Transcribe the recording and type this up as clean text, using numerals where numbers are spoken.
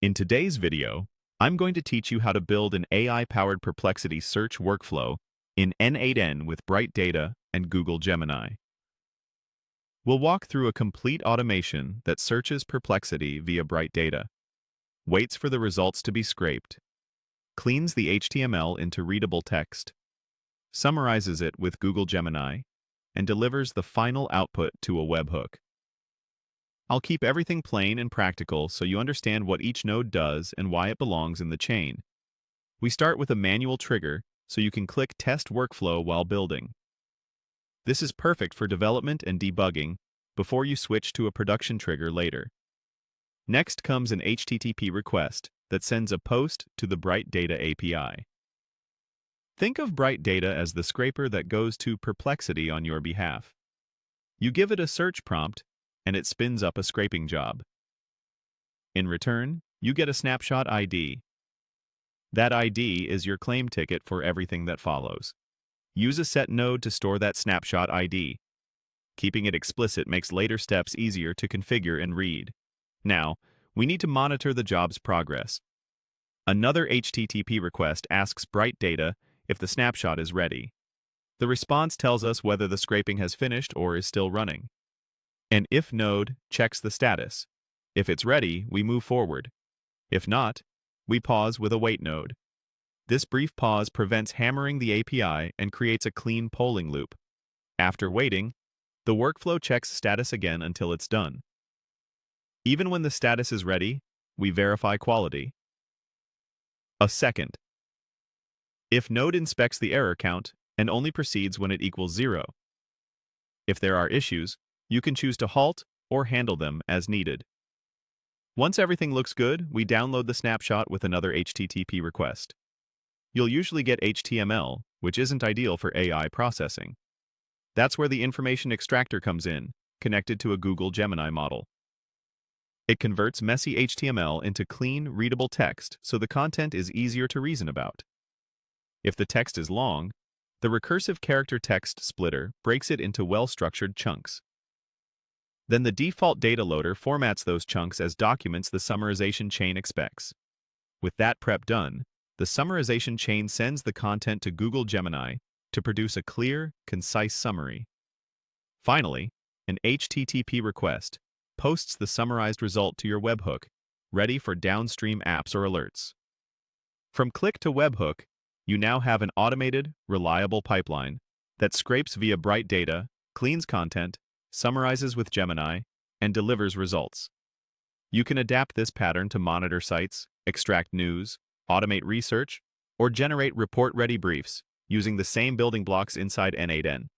In today's video, I'm going to teach you how to build an AI-powered Perplexity search workflow in n8n with Bright Data and Google Gemini. We'll walk through a complete automation that searches Perplexity via Bright Data, waits for the results to be scraped, cleans the HTML into readable text, summarizes it with Google Gemini, and delivers the final output to a webhook. I'll keep everything plain and practical so you understand what each node does and why it belongs in the chain. We start with a manual trigger so you can click Test Workflow while building. This is perfect for development and debugging before you switch to a production trigger later. Next comes an HTTP request that sends a post to the Bright Data API. Think of Bright Data as the scraper that goes to Perplexity on your behalf. You give it a search prompt, and it spins up a scraping job. In return, you get a Snapshot ID. That ID is your claim ticket for everything that follows. Use a set node to store that Snapshot ID. Keeping it explicit makes later steps easier to configure and read. Now, we need to monitor the job's progress. Another HTTP request asks Bright Data if the snapshot is ready. The response tells us whether the scraping has finished or is still running. An if node checks the status. If it's ready, we move forward. If not, we pause with a wait node. This brief pause prevents hammering the API and creates a clean polling loop. After waiting, the workflow checks status again until it's done. Even when the status is ready, we verify quality. A second. If node inspects the error count and only proceeds when it equals 0. If there are issues, you can choose to halt or handle them as needed. Once everything looks good, we download the snapshot with another HTTP request. You'll usually get HTML, which isn't ideal for AI processing. That's where the information extractor comes in, connected to a Google Gemini model. It converts messy HTML into clean, readable text so the content is easier to reason about. If the text is long, the recursive character text splitter breaks it into well-structured chunks. Then the default data loader formats those chunks as documents the summarization chain expects. With that prep done, the summarization chain sends the content to Google Gemini to produce a clear, concise summary. Finally, an HTTP request posts the summarized result to your webhook, ready for downstream apps or alerts. From click to webhook, you now have an automated, reliable pipeline that scrapes via Bright Data, cleans content, summarizes with Gemini, and delivers results. You can adapt this pattern to monitor sites, extract news, automate research, or generate report-ready briefs using the same building blocks inside n8n.